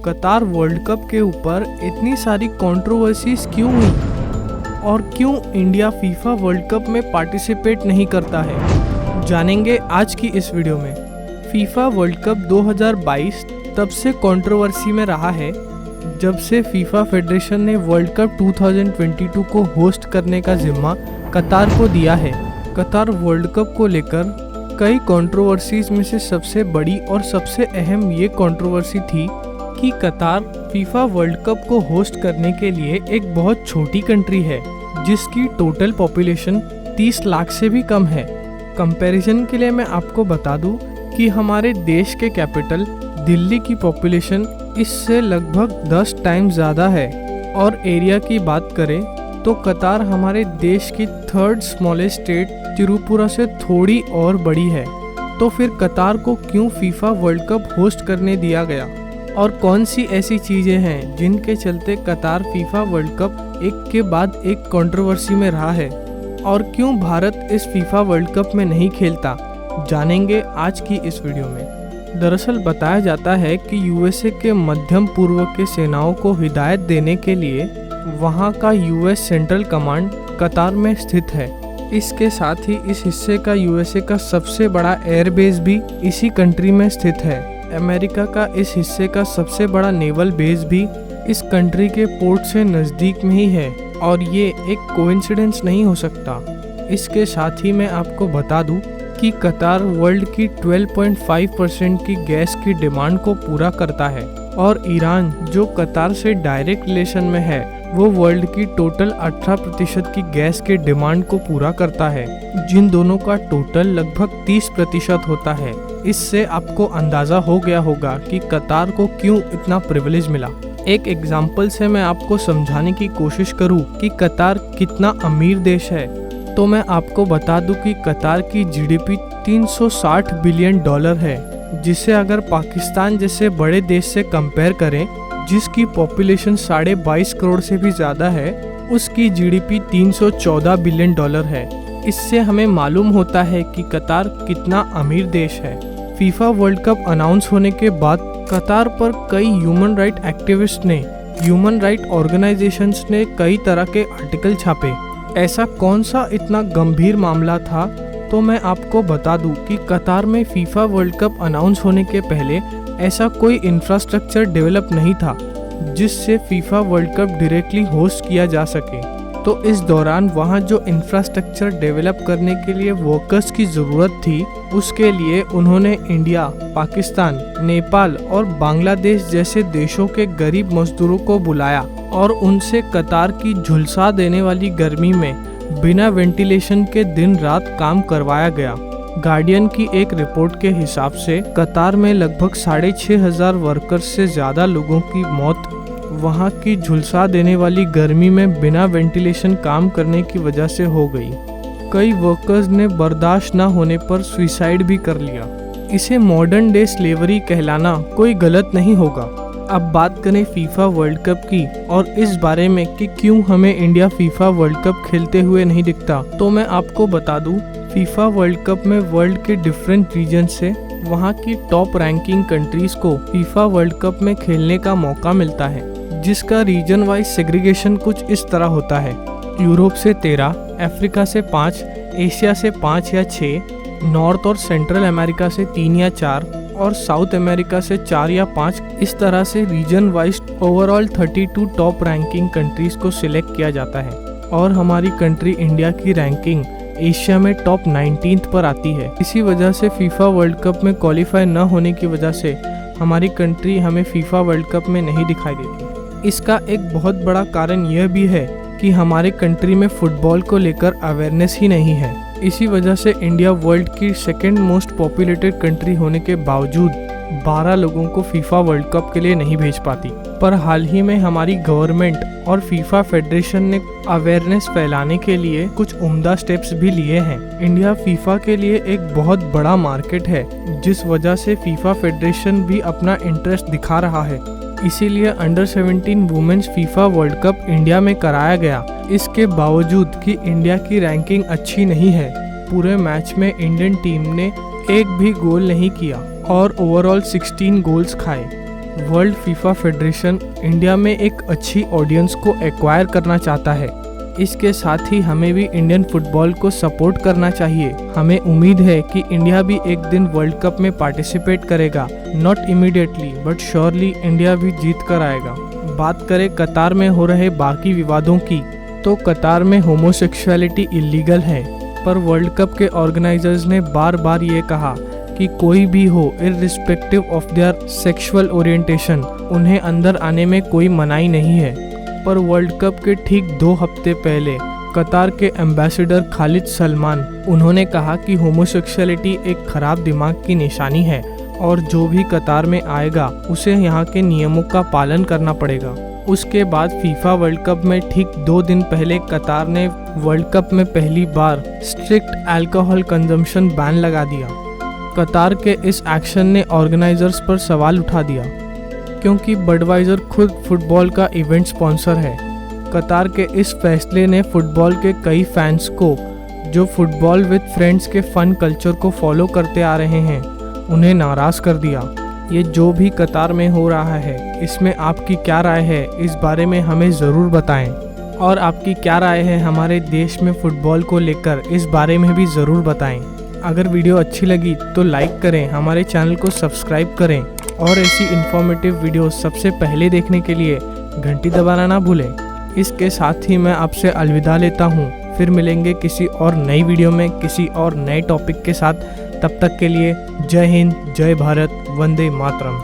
कतार world cup के ऊपर इतनी सारी कंट्रोवर्सीज क्यों हुई और क्यों इंडिया फीफा वर्ल्ड कप में पार्टिसिपेट नहीं करता है, जानेंगे आज की इस वीडियो में। फीफा वर्ल्ड कप 2022 तब से कंट्रोवर्सी में रहा है जब से फीफा फेडरेशन ने वर्ल्ड कप 2022 को होस्ट करने का जिम्मा कतार को दिया है। कतार वर्ल्ड कप को लेकर कई कंट्रोवर्सीज में से सबसे बड़ी और सबसे अहम ये कंट्रोवर्सी थी कि कतार फीफा वर्ल्ड कप को होस्ट करने के लिए एक बहुत छोटी कंट्री है जिसकी टोटल पॉपुलेशन 30 लाख से भी कम है। कंपैरिजन के लिए मैं आपको बता दूं कि हमारे देश के कैपिटल दिल्ली की पॉपुलेशन इससे लगभग 10 टाइम ज़्यादा है और एरिया की बात करें तो कतार हमारे देश की 3rd स्मॉलेस्ट स्टेट त्रिपुरा से थोड़ी और बड़ी है। तो फिर कतार को क्यों फीफा वर्ल्ड कप होस्ट करने दिया गया और कौन सी ऐसी चीज़ें हैं जिनके चलते कतार फीफा वर्ल्ड कप एक के बाद एक कंट्रोवर्सी में रहा है और क्यों भारत इस फीफा वर्ल्ड कप में नहीं खेलता, जानेंगे आज की इस वीडियो में। दरअसल बताया जाता है कि यूएसए के मध्यम पूर्व के सेनाओं को हिदायत देने के लिए वहां का यूएस सेंट्रल कमांड कतार में स्थित है। इसके साथ ही इस हिस्से का यूएसए का सबसे बड़ा एयरबेस भी इसी कंट्री में स्थित है। अमेरिका का इस हिस्से का सबसे बड़ा नेवल बेस भी इस कंट्री के पोर्ट से नज़दीक में ही है और ये एक कोइंसिडेंस नहीं हो सकता। इसके साथ ही मैं आपको बता दूं कि कतार वर्ल्ड की 12.5% की गैस की डिमांड को पूरा करता है और ईरान जो कतार से डायरेक्ट रिलेशन में है वो वर्ल्ड की टोटल 18% की गैस के डिमांड को पूरा करता है, जिन दोनों का टोटल लगभग 30% होता है। इससे आपको अंदाज़ा हो गया होगा कि कतार को क्यों इतना प्रिविलेज मिला। एक एग्जाम्पल से मैं आपको समझाने की कोशिश करूं कि कतार कितना अमीर देश है तो मैं आपको बता दूं कि कतार की जीडीपी $360 बिलियन है, जिसे अगर पाकिस्तान जैसे बड़े देश से कंपेयर करें जिसकी पॉपुलेशन 22.5 करोड़ से भी ज़्यादा है, उसकी जीडीपी $314 बिलियन है। इससे हमें मालूम होता है कि कतार कितना अमीर देश है। फीफा वर्ल्ड कप अनाउंस होने के बाद कतार पर कई ह्यूमन राइट एक्टिविस्ट ने, ह्यूमन राइट ऑर्गेनाइजेशंस ने कई तरह के आर्टिकल छापे। ऐसा कौन सा इतना गंभीर मामला था, तो मैं आपको बता दूं कि कतार में फीफा वर्ल्ड कप अनाउंस होने के पहले ऐसा कोई इंफ्रास्ट्रक्चर डेवलप नहीं था जिससे FIFA World cup directly host किया जा सके। तो इस दौरान वहाँ जो इंफ्रास्ट्रक्चर डेवलप करने के लिए वर्कर्स की ज़रूरत थी, उसके लिए उन्होंने इंडिया, पाकिस्तान, नेपाल और बांग्लादेश जैसे देशों के गरीब मजदूरों को बुलाया और उनसे कतार की झुलसा देने वाली गर्मी में बिना वेंटिलेशन के दिन रात काम करवाया गया। गार्डियन की एक रिपोर्ट के हिसाब से कतार में लगभग 6,500 वर्कर्स से ज़्यादा लोगों की मौत वहां की झुलसा देने वाली गर्मी में बिना वेंटिलेशन काम करने की वजह से हो गई। कई वर्कर्स ने बर्दाश्त न होने पर सुसाइड भी कर लिया। इसे मॉडर्न डे स्लेवरी कहलाना कोई गलत नहीं होगा। अब बात करें फीफा वर्ल्ड कप की और इस बारे में कि क्यों हमें इंडिया फीफा वर्ल्ड कप खेलते हुए नहीं दिखता, तो मैं आपको बता दूं फीफा वर्ल्ड कप में वर्ल्ड के डिफरेंट रीजन से वहां की टॉप रैंकिंग कंट्रीज को फीफा वर्ल्ड कप में खेलने का मौका मिलता है, जिसका रीजन वाइज सेग्रीगेशन कुछ इस तरह होता है। यूरोप से 13, अफ्रीका से 5, एशिया से 5 या 6, नॉर्थ और सेंट्रल अमेरिका से 3 या 4 और साउथ अमेरिका से 4 या 5। इस तरह से region wise overall 32 top ranking countries को सिलेक्ट किया जाता है और हमारी कंट्री इंडिया की रैंकिंग एशिया में टॉप 19 पर आती है। इसी वजह से फीफा वर्ल्ड कप में क्वालिफाई न होने की वजह से हमारी कंट्री हमें फीफा वर्ल्ड कप में नहीं दिखाई देती। इसका एक बहुत बड़ा कारण यह भी है कि हमारे कंट्री में फुटबॉल को लेकर अवेयरनेस ही नहीं है। इसी वजह से इंडिया वर्ल्ड की 2nd मोस्ट पॉपुलेटेड कंट्री होने के बावजूद 12 लोगों को फीफा वर्ल्ड कप के लिए नहीं भेज पाती। पर हाल ही में हमारी गवर्नमेंट और फीफा फेडरेशन ने अवेयरनेस फैलाने के लिए कुछ उम्दा स्टेप्स भी लिए हैं। इंडिया फीफा के लिए एक बहुत बड़ा मार्केट है, जिस वजह से फीफा फेडरेशन भी अपना इंटरेस्ट दिखा रहा है। इसीलिए under 17 women's FIFA World Cup India में कराया गया। इसके बावजूद कि इंडिया की रैंकिंग अच्छी नहीं है, पूरे मैच में इंडियन टीम ने एक भी गोल नहीं किया और ओवरऑल 16 गोल्स खाए। वर्ल्ड फीफा फेडरेशन इंडिया में एक अच्छी ऑडियंस को एक्वायर करना चाहता है। इसके साथ ही हमें भी इंडियन फुटबॉल को सपोर्ट करना चाहिए। हमें उम्मीद है कि इंडिया भी एक दिन वर्ल्ड कप में पार्टिसिपेट करेगा। Not immediately but surely India भी जीत कर आएगा। बात करें कतार में हो रहे बाकी विवादों की, तो कतार में होमोसेक्सुअलिटी इलीगल है, पर वर्ल्ड कप के ऑर्गेनाइजर्स ने बार बार ये कहा कि कोई भी हो, irrespective of their sexual orientation, उन्हें अंदर आने में कोई मनाही नहीं है। पर वर्ल्ड कप के ठीक 2 हफ्ते पहले कतार के एम्बेसडर खालिद सलमान, उन्होंने कहा कि होमोसेक्सुअलिटी एक खराब दिमाग की निशानी है और जो भी कतार में आएगा उसे यहाँ के नियमों का पालन करना पड़ेगा। उसके बाद फीफा वर्ल्ड कप में ठीक 2 दिन पहले कतार ने वर्ल्ड कप में पहली बार स्ट्रिक्ट अल्कोहल कंजम्पशन बैन लगा दिया। कतार के इस एक्शन ने ऑर्गेनाइजर्स पर सवाल उठा दिया, क्योंकि बडवाइजर खुद फुटबॉल का इवेंट स्पॉन्सर है। कतार के इस फैसले ने फुटबॉल के कई फैंस को, जो फुटबॉल विद फ्रेंड्स के फन कल्चर को फॉलो करते आ रहे हैं, उन्हें नाराज़ कर दिया। ये जो भी कतार में हो रहा है, इसमें आपकी क्या राय है, इस बारे में हमें ज़रूर बताएं। और आपकी क्या राय है हमारे देश में फुटबॉल को लेकर, इस बारे में भी ज़रूर बताएं। अगर वीडियो अच्छी लगी तो लाइक करें, हमारे चैनल को सब्सक्राइब करें और ऐसी इन्फॉर्मेटिव वीडियो सबसे पहले देखने के लिए घंटी दबाना ना भूलें। इसके साथ ही मैं आपसे अलविदा लेता हूँ। फिर मिलेंगे किसी और नई वीडियो में किसी और नए टॉपिक के साथ। तब तक के लिए जय हिंद, जय भारत, वंदे मातरम।